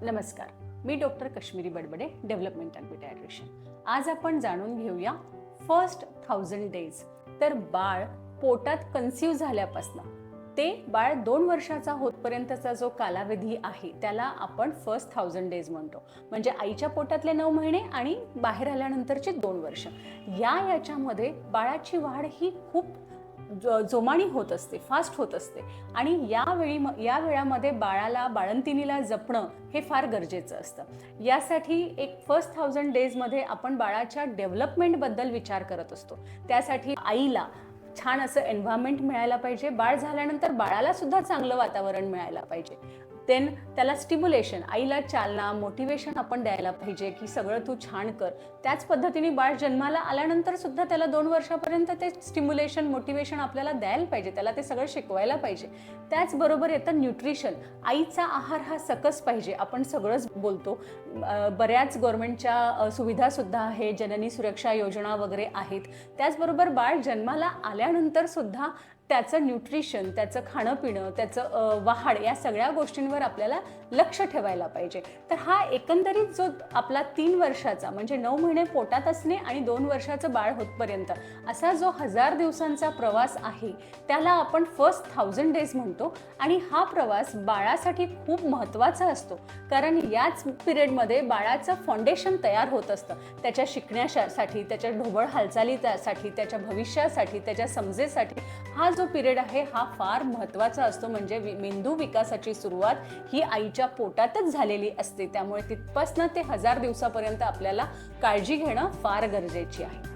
नमस्कार, मी doctor Kashmiri बडबडे, developmental paediatrician. आज आपण जाणून घेऊया फर्स्ट 1000 डेज. तर बाळ पोटात कन्सीव्ह झाल्यापासून ते बाळ 2 वर्षाचा होतपर्यंतचा जो कालावधी आहे त्याला आपण फर्स्ट 1000 डेज म्हणतो. म्हणजे आईच्या पोटातले 9 महिने आणि बाहेर आल्यानंतरचे 2 वर्ष. याच्यामध्ये बाळाची वाढ ही खूप जोमानी होत असते, फास्ट होत असते आणि या वेळामध्ये बाळंतिणीला जपणं हे फार गरजेचं असतं. यासाठी एक फर्स्ट 1000 डेजमध्ये आपण बाळाच्या डेव्हलपमेंटबद्दल विचार करत असतो. त्यासाठी आईला छान असं एन्व्हायरमेंट मिळायला पाहिजे. बाळ झाल्यानंतर बाळाला सुद्धा चांगलं वातावरण मिळायला पाहिजे. त्याला स्टिम्युलेशन, आईला चालना, मोटिवेशन आपण द्यायला पाहिजे की सगळं तू छान कर. त्याच पद्धतीने बाळ जन्माला आल्यानंतर सुद्धा त्याला 2 वर्षापर्यंत ते स्टिम्युलेशन, मोटिवेशन आपल्याला द्यायला पाहिजे. त्याला ते सगळं शिकवायला पाहिजे. त्याचबरोबर येतं न्यूट्रिशन. आईचा आहार हा सकस पाहिजे. आपण सगळंच बोलतो. बऱ्याच गव्हर्नमेंटच्या सुविधा सुद्धा आहे, जननी सुरक्षा योजना वगैरे आहेत. त्याचबरोबर बाळ जन्माला आल्यानंतर सुद्धा त्याचं न्यूट्रिशन, त्याचं खाणं पिणं, त्याचं वाढ या सगळ्या गोष्टींवर आपल्याला लक्ष ठेवायला पाहिजे. तर हा एकंदरीत जो आपला 3 वर्षाचा म्हणजे 9 महिने पोटात असणे आणि 2 वर्षाचं बाळ होतपर्यंत असा जो 1000 दिवसांचा प्रवास आहे त्याला आपण फर्स्ट 1000 डेज म्हणतो. आणि हा प्रवास बाळासाठी खूप महत्त्वाचा असतो, कारण याच पिरियडमध्ये बाळाचं फाउंडेशन तयार होत असतं. त्याच्या शिकण्यासाठी, त्याच्या ढोबळ हालचालीसाठी, त्याच्या भविष्यासाठी, त्याच्या समजेसाठी हा जो पिरियड आहे हा फार महत्त्वाचा असतो. म्हणजे मेंदू विकासाची सुरुवात ही आईच्या पोटातच झालेली असते. त्यामुळे तिथपासून ते 1000 दिवसापर्यंत आपल्याला काळजी घेणं फार गरजेची आहे.